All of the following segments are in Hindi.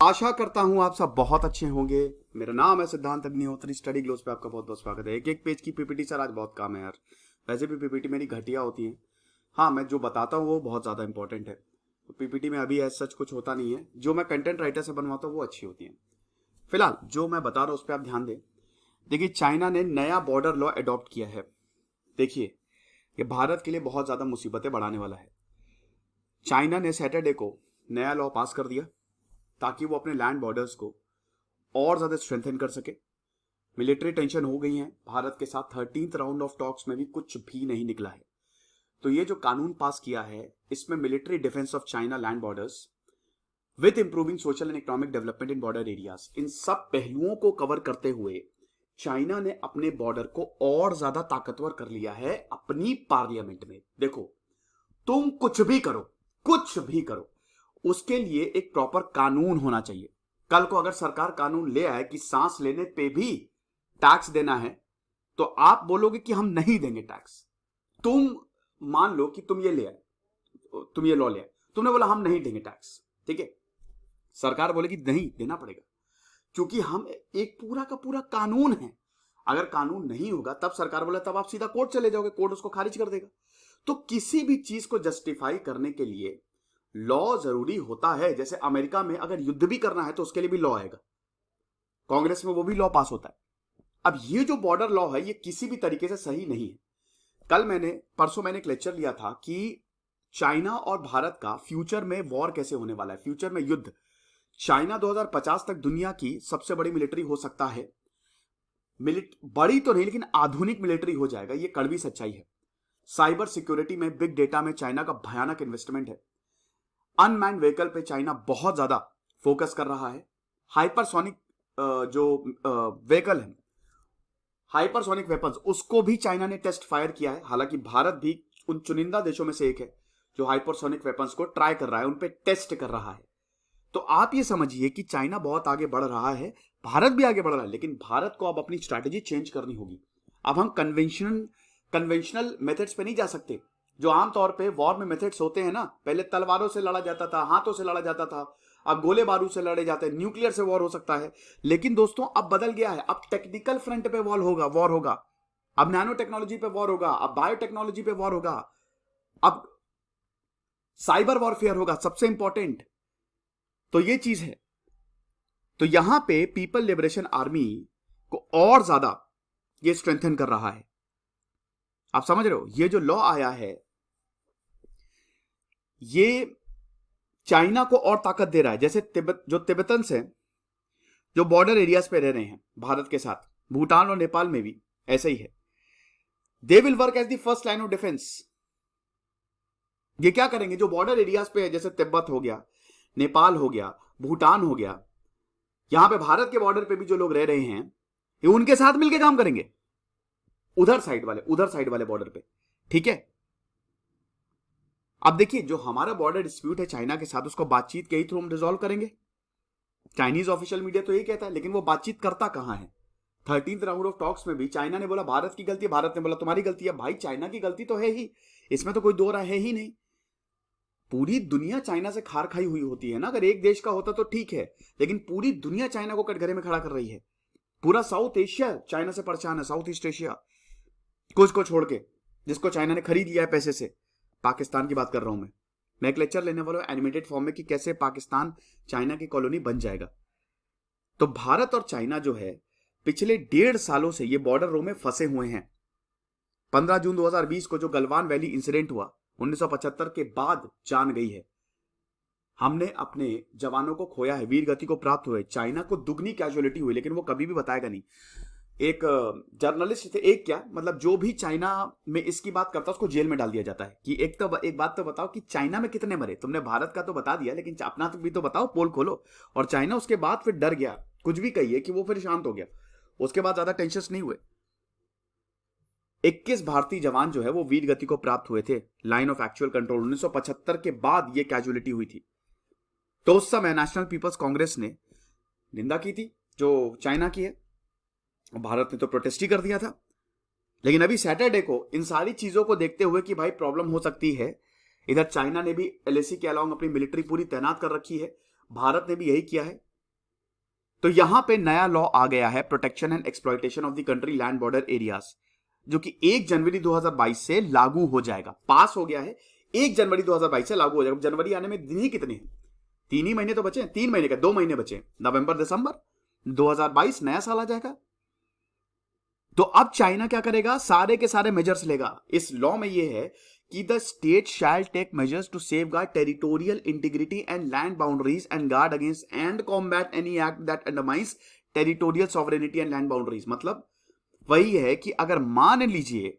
आशा करता हूं आप सब बहुत अच्छे होंगे। मेरा नाम है सिद्धांत अग्निहोत्री। स्टडी ग्लोस पे आपका बहुत बहुत स्वागत है। एक एक पेज की पीपीटी सर आज बहुत काम है यार। वैसे भी पीपीटी मेरी घटिया होती है। हाँ, मैं जो बताता हूँ वो बहुत ज़्यादा इंपॉर्टेंट है। तो पीपीटी में अभी ऐसा सच कुछ होता नहीं है। जो मैं कंटेंट राइटर से बनवाता हूँ वो अच्छी होती है। फिलहाल जो मैं बता रहा हूँ उस पर आप ध्यान दें। देखिए, चाइना ने नया बॉर्डर लॉ अडॉप्ट किया है। देखिए, ये भारत के लिए बहुत ज़्यादा मुसीबतें बढ़ाने वाला है। चाइना ने सैटरडे को नया लॉ पास कर दिया ताकि वो अपने लैंड बॉर्डर्स को और ज्यादा स्ट्रेंथन कर सके। मिलिट्री टेंशन हो गई है भारत के साथ। 13th राउंड ऑफ टॉक्स में भी कुछ भी नहीं निकला है। तो ये जो कानून पास किया है इसमें military defence of China land borders with improving social and economic development in border areas, इन सब पहलुओं को कवर करते हुए चाइना ने अपने बॉर्डर को और ज्यादा ताकतवर कर लिया है अपनी पार्लियामेंट में। देखो, तुम कुछ भी करो, उसके लिए एक प्रॉपर कानून होना चाहिए। कल को अगर सरकार कानून ले आए कि सांस लेने पे भी टैक्स देना है, तो आप बोलोगे कि हम नहीं देंगे टैक्स। तुम मान लो कि तुम ये लॉ ले आए, तुमने बोला हम नहीं देंगे टैक्स, ठीक है। सरकार बोलेगी नहीं, देना पड़ेगा, क्योंकि हम एक पूरा का पूरा कानून है। अगर कानून नहीं होगा तब सरकार बोले तब आप सीधा कोर्ट चले जाओगे, कोर्ट उसको खारिज कर देगा। तो किसी भी चीज को जस्टिफाई करने के लिए लॉ जरूरी होता है। जैसे अमेरिका में अगर युद्ध भी करना है तो उसके लिए भी लॉ आएगा, कांग्रेस में वो भी लॉ पास होता है। अब ये जो बॉर्डर लॉ है ये किसी भी तरीके से सही नहीं है। परसों मैंने एक लेक्चर लिया था कि चाइना और भारत का फ्यूचर में वॉर कैसे होने वाला है, फ्यूचर में युद्ध। चाइना 2050 तक दुनिया की सबसे बड़ी मिलिट्री हो सकता है। बड़ी तो नहीं, लेकिन आधुनिक मिलिट्री हो जाएगा, ये कड़वी सच्चाई है। साइबर सिक्योरिटी में, बिग डेटा में चाइना का भयानक इन्वेस्टमेंट है। अनमैन व्हीकल पे चाइना बहुत ज्यादा फोकस कर रहा है। हाइपरसोनिक जो व्हीकल है, हाइपरसोनिक वेपन्स, उसको भी चाइना ने टेस्ट फायर किया है। हालांकि भारत भी उन चुनिंदा देशों में से एक है जो हाइपरसोनिक वेपन्स को ट्राई कर रहा है, उन पे टेस्ट कर रहा है। तो आप ये समझिए कि चाइना बहुत आगे बढ़ रहा है, भारत भी आगे बढ़ रहा है, लेकिन भारत को अब अपनी स्ट्रैटेजी चेंज करनी होगी। अब हम कन्वेंशनल मेथड्स पे नहीं जा सकते। जो आमतौर पे वॉर में मेथड्स होते हैं ना, पहले तलवारों से लड़ा जाता था, हाथों से लड़ा जाता था, अब गोले बारूद से लड़े जाते हैं, न्यूक्लियर से वॉर हो सकता है। लेकिन दोस्तों अब बदल गया है, अब टेक्निकल फ्रंट पे वॉर होगा, अब नैनो टेक्नोलॉजी पे वॉर होगा, अब बायोटेक्नोलॉजी पे वॉर होगा, अब साइबर वॉरफेयर होगा, सबसे इंपॉर्टेंट तो ये चीज है। तो यहां पे पीपल लिबरेशन आर्मी को और ज्यादा ये स्ट्रेंथन कर रहा है। आप समझ रहे हो, ये जो लॉ आया है ये चाइना को और ताकत दे रहा है। जैसे तिब्बतन्स हैं जो बॉर्डर एरियाज पे रह रहे हैं भारत के साथ, भूटान और नेपाल में भी ऐसे ही है। They will work as the first line of defence. ये क्या करेंगे, जो बॉर्डर एरियाज पे है, जैसे तिब्बत हो गया, नेपाल हो गया, भूटान हो गया, यहां पे भारत के बॉर्डर पे भी जो लोग रह रहे हैं ये उनके साथ मिलकर काम करेंगे, उधर साइड वाले बॉर्डर पे, ठीक है। अब देखिए, जो हमारा बॉर्डर डिस्प्यूट है चाइना के साथ, उसको बातचीत के ही थ्रू हम रिजॉल्व करेंगे। चाइनीज ऑफिशियल मीडिया तो यही कहता है, लेकिन वो बातचीत करता कहां है। 13th राउंड ऑफ टॉक्स में भी चाइना ने बोला भारत की गलती है, भारत ने बोला तुम्हारी गलती है। भाई चाइना की गलती तो है ही, इसमें तो कोई दो राय है ही नहीं। पूरी दुनिया चाइना से खार खाई हुई होती है ना। अगर एक देश का होता तो ठीक है, लेकिन पूरी दुनिया चाइना को कटघरे में खड़ा कर रही है। पूरा साउथ एशिया चाइना से परेशान है, साउथ ईस्ट एशिया, कुछ को छोड़ के, जिसको चाइना ने खरीद लिया है पैसे से। पाकिस्तान की बात कर रहा हूं मैं एक लेक्चर लेने वाला हूं एनिमेटेड फॉर्म में कि कैसे पाकिस्तान चाइना की कॉलोनी बन जाएगा। तो भारत और चाइना जो है पिछले 1.5 सालों से ये बॉर्डर रो में फंसे हुए हैं। 15 जून 2020 को जो गलवान वैली इंसिडेंट हुआ, 1975 के बाद जान गई है। हमने अपने जवानों को खोया है, वीर गति को प्राप्त हुए। चाइना को दुगनी कैजुअलिटी हुई, लेकिन वो कभी भी बताएगा नहीं। एक जर्नलिस्ट थे, एक क्या मतलब जो भी चाइना में इसकी बात करता है उसको जेल में डाल दिया जाता है कि एक बात तो बताओ कि चाइना में कितने मरे। तुमने भारत का तो बता दिया, लेकिन अपना तो भी तो बताओ, पोल खोलो। और चाइना उसके बाद फिर डर गया, कुछ भी कहिए कि वो फिर शांत हो गया। उसके बाद ज्यादा टेंशन नहीं हुए। 21 भारतीय जवान जो है वो वीर गति को प्राप्त हुए थे, लाइन ऑफ एक्चुअल कंट्रोल। 1975 के बाद ये कैजुअलिटी हुई थी। तो उस समय नेशनल पीपल्स कांग्रेस ने निंदा की थी जो चाइना की है, भारत ने तो प्रोटेस्ट ही कर दिया था। लेकिन अभी सैटरडे को इन सारी चीजों को देखते हुए कि भाई प्रॉब्लम हो सकती है, इधर चाइना ने भी एलएसी के अलावा अपनी मिलिट्री पूरी तैनात कर रखी है, भारत ने भी यही किया है। तो यहां पे नया लॉ आ गया है, protection and exploitation of the country land border areas, जो कि 1 जनवरी 2022 से लागू हो जाएगा। पास हो गया है, 1 जनवरी 2022 से लागू हो जाएगा। जनवरी आने में दिन ही कितने हैं? 3 ही महीने तो बचे हैं, 3 महीने का 2 महीने बचे, नवंबर दिसंबर 2022 नया साल आ जाएगा। तो अब चाइना क्या करेगा? सारे के सारे मेजर्स लेगा। इस लॉ में यह है कि the state shall take measures to safeguard territorial integrity and land boundaries and guard against and combat any act that undermines territorial sovereignty and land boundaries. मतलब वही है कि अगर मान लीजिए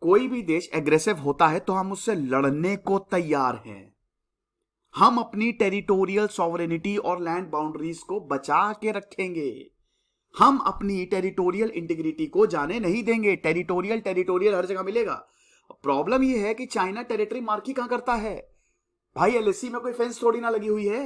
कोई भी देश एग्रेसिव होता है तो हम उससे लड़ने को तैयार हैं। हम अपनी टेरिटोरियल सॉवरेनिटी और लैंड बाउंड्रीज को बचा के रखेंगे। हम अपनी टेरिटोरियल इंटीग्रिटी को जाने नहीं देंगे। टेरिटोरियल हर जगह मिलेगा। प्रॉब्लम यह है कि चाइना टेरिटरी मार्क ही कहां करता है भाई? एलएसी में कोई फेंस थोड़ी ना लगी हुई है।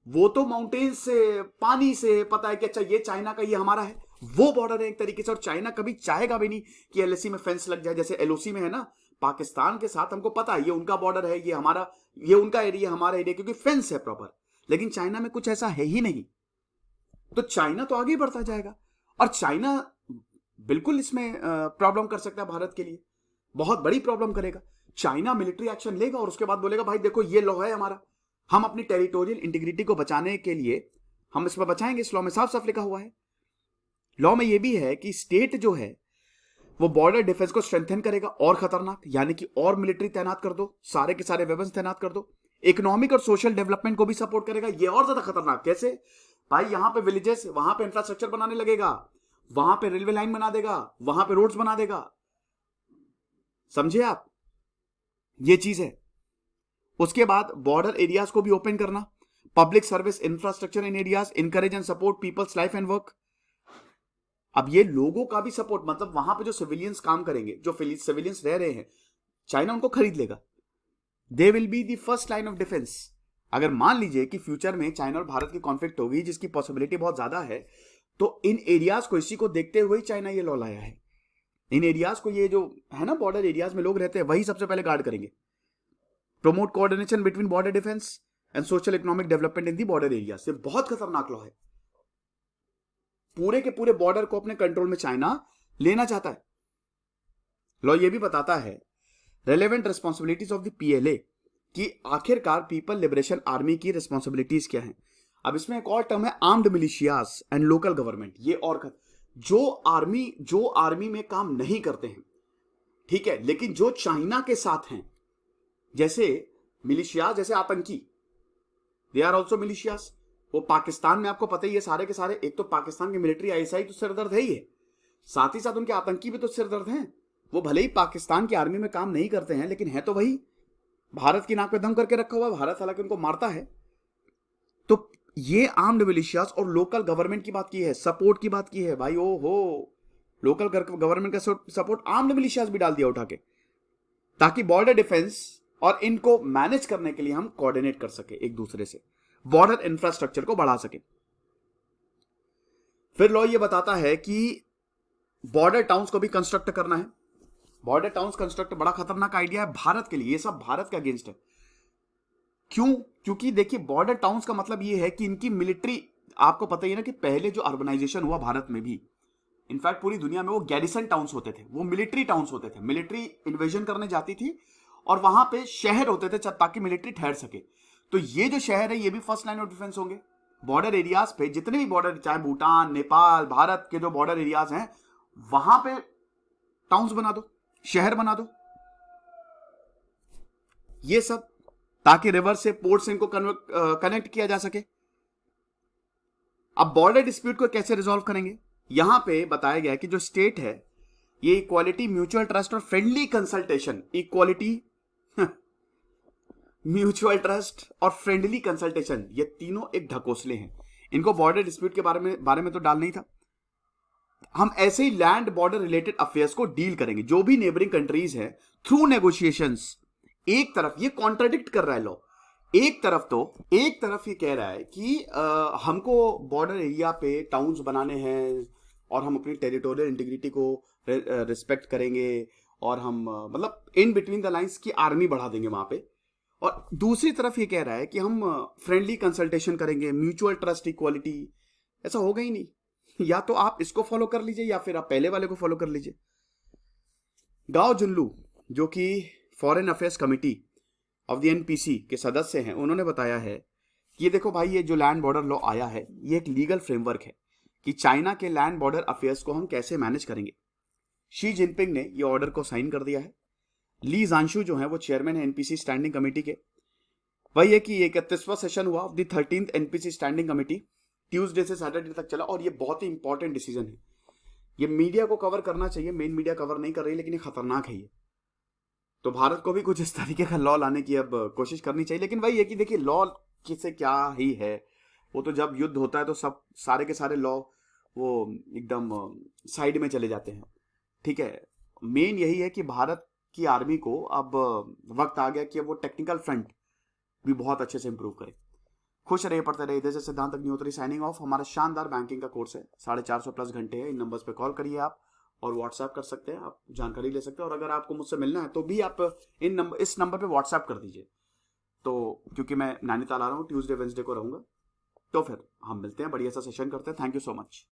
वो तो माउंटेन से, पानी से पता है कि अच्छा ये चाइना का, ये हमारा है। वो बॉर्डर है एक तरीके से, और चाइना कभी चाहेगा भी नहीं कि एलएसी में फेंस लग जाए। जैसे एलओसी में है ना, पाकिस्तान के साथ हमको पता है ये उनका बॉर्डर है, ये हमारा, ये उनका एरिया, हमारा एरिया, क्योंकि फेंस है प्रॉपर। लेकिन चाइना में कुछ ऐसा है ही नहीं। तो चाइना तो आगे बढ़ता जाएगा, और चाइना बिल्कुल इसमें प्रॉब्लम कर सकता है भारत के लिए, बहुत बड़ी प्रॉब्लम करेगा। चाइना मिलिट्री एक्शन लेगा और उसके बाद बोलेगा भाई देखो ये लॉ है हमारा, हम अपनी टेरिटोरियल इंटीग्रिटी को बचाने के लिए हम इसमें बचाएंगे। इस लॉ में साफ साफ लिखा हुआ है। लॉ में यह भी है कि स्टेट जो है वो बॉर्डर डिफेंस को स्ट्रेंथन करेगा, और खतरनाक, यानी कि और मिलिट्री तैनात कर दो, सारे के सारे वेपन्स तैनात कर दो। इकोनॉमिक और सोशल डेवलपमेंट को भी सपोर्ट करेगा। ये और ज्यादा खतरनाक कैसे भाई? यहां पे विलेजेस, वहां पे इंफ्रास्ट्रक्चर बनाने लगेगा, वहां पे रेलवे लाइन बना देगा, वहां पे रोड्स बना देगा। समझे आप? ये चीज है। उसके बाद बॉर्डर एरियाज को भी ओपन करना, public service infrastructure in areas, encourage and support people's life and work. अब ये लोगों का भी सपोर्ट, मतलब वहां पे जो सिविलियंस काम करेंगे, जो सिविलियंस रह रहे हैं, चाइना उनको खरीद लेगा। They will be the first line of defence. अगर मान लीजिए कि फ्यूचर में चाइना और भारत की कॉन्फ्लिक्ट होगी, जिसकी पॉसिबिलिटी बहुत ज्यादा है, तो इन एरियाज को, इसी को देखते हुए चाइना ये लॉ लाया है। इन एरियाज को, ये जो है ना बॉर्डर एरियाज में लोग रहते हैं, वही सबसे पहले गार्ड करेंगे। Promote coordination between border defence and social economic development in the border areas. ये बहुत खतरनाक लॉ है। पूरे के पूरे बॉर्डर को अपने कंट्रोल में चाइना लेना चाहता है। लॉ ये भी बताता है relevant responsibilities of the PLA, कि आखिरकार पीपल लिबरेशन आर्मी की रिस्पॉन्सिबिलिटीज क्या हैं। अब इसमें एक और टर्म है armed militias and local government. ये और जो आर्मी में काम नहीं करते हैं, ठीक है, लेकिन जो चाइना के साथ हैं, जैसे मिलिशियाज, जैसे आतंकी, दे आर ऑल्सो मिलिशियाज। वो पाकिस्तान में आपको पता ही है सारे के सारे, एक तो पाकिस्तान की मिलिट्री आईएसआई तो सिरदर्द है ही है, साथ ही साथ उनके आतंकी भी तो सिरदर्द हैं। वो भले ही पाकिस्तान की आर्मी में काम नहीं करते हैं, लेकिन है तो वही भारत की नाक पे दम करके रखा हुआ। भारत हालांकि उनको मारता है। तो ये आर्म्ड मिलिशियाज और लोकल गवर्नमेंट की बात की है, सपोर्ट की बात की है भाई। ओ हो, लोकल गवर्नमेंट का सपोर्ट आर्म्ड मिलिशियाज भी डाल दिया उठा के, ताकि बॉर्डर डिफेंस और इनको मैनेज करने के लिए हम कोऑर्डिनेट कर सके एक दूसरे से, बॉर्डर इंफ्रास्ट्रक्चर को बढ़ा सके। फिर लॉ ये बताता है कि बॉर्डर टाउन्स को भी कंस्ट्रक्ट करना है। बॉर्डर टाउन्स कंस्ट्रक्ट बड़ा खतरनाक आइडिया है भारत के लिए। ये सब भारत के अगेंस्ट है। क्यों? क्योंकि देखिए बॉर्डर टाउन्स का मतलब ये है कि इनकी मिलिट्री, आपको पता ही है ना कि पहले जो अर्बनाइजेशन हुआ भारत में भी, इनफैक्ट पूरी दुनिया में, वो गैरिसन टाउन्स होते थे, वो मिलिट्री टाउन्स होते थे। मिलिट्री इन्वेजन करने जाती थी और वहां पे शहर होते थे ताकि मिलिट्री ठहर सके। तो ये जो शहर है ये भी फर्स्ट लाइन ऑफ डिफेंस होंगे। बॉर्डर एरियाज पे जितने भी बॉर्डर, चाहे भूटान, नेपाल, भारत के जो बॉर्डर एरियाज हैं, वहां पे टाउन्स बना दो, शहर बना दो, ये सब, ताकि रिवर से, पोर्ट से इनको कनेक्ट किया जा सके। अब बॉर्डर डिस्प्यूट को कैसे रिजॉल्व करेंगे? यहां पे बताया गया कि जो स्टेट है, ये इक्वालिटी, म्यूचुअल ट्रस्ट और friendly consultation, equality, mutual trust और फ्रेंडली कंसल्टेशन, ये तीनों एक ढकोसले हैं। इनको बॉर्डर डिस्प्यूट के बारे में तो डाल नहीं था। हम ऐसे ही लैंड बॉर्डर रिलेटेड अफेयर्स को डील करेंगे। जो भी नेबरिंग कंट्रीज है, थ्रू नेगोशिएशंस, एक तरफ ये कॉन्ट्राडिक्ट कर रहा है लॉ। एक तरफ ये कह रहा है कि हमको बॉर्डर एरिया पे टाउन्स बनाने हैं और हम अपनी टेरिटोरियल इंटीग्रिटी को रिस्पेक्ट करेंगे, और हम मतलब इन बिटवीन द लाइंस की आर्मी बढ़ा देंगे वहां पे। और दूसरी तरफ ये कह रहा है कि हम फ्रेंडली कंसल्टेशन करेंगे, म्यूचुअल ट्रस्ट, इक्वालिटी, ऐसा होगा ही नहीं। या तो आप इसको फॉलो कर लीजिए या फिर आप पहले वाले को फॉलो कर लीजिए। गाओ जुनलू जो कि foreign affairs committee of the NPC के सदस्य हैं, उन्होंने बताया है कि ये देखो भाई, ये जो लैंड बॉर्डर लॉ आया है ये एक लीगल फ्रेमवर्क है कि चाइना के लैंड बॉर्डर अफेयर्स को हम कैसे मैनेज करेंगे। शी जिनपिंग ने ये ऑर्डर को साइन कर दिया है। ली जांशु जो है वो चेयरमैन है एनपीसी स्टैंडिंग कमेटी के। वही है कि 31वां सेशन हुआ of the 13th NPC standing committee, Tuesday से सैटरडे तक चला, और ये बहुत ही इंपॉर्टेंट डिसीजन है। ये मीडिया को कवर करना चाहिए, मेन मीडिया कवर नहीं कर रही, लेकिन ये खतरनाक है ये। तो भारत को भी कुछ इस तरीके का लॉ लाने की अब कोशिश करनी चाहिए। लेकिन वही है कि देखिए, लॉ किसे क्या ही है, वो तो जब युद्ध होता है तो सब सारे के सारे लॉ वो एकदम साइड में चले जाते हैं। ठीक है, मेन यही है कि भारत की आर्मी को अब वक्त आ गया कि वो टेक्निकल फ्रंट भी बहुत अच्छे से इंप्रूव करे। खुश रहिए, पढ़ते रहिए। इधर से सिद्धांत अग्निहोत्री साइनिंग ऑफ। हमारा शानदार बैंकिंग का कोर्स है, 450+ घंटे है। इन नंबर्स पे कॉल करिए आप, और व्हाट्सएप कर सकते हैं, आप जानकारी ले सकते हैं। और अगर आपको मुझसे मिलना है तो भी आप इस नंबर पे व्हाट्सएप कर दीजिए। तो क्योंकि मैं नैनीताल आ रहा हूँ, ट्यूसडे वेंसडे को रहूंगा, तो फिर हम मिलते हैं, बढ़िया सा सेशन करते हैं। Thank you so much.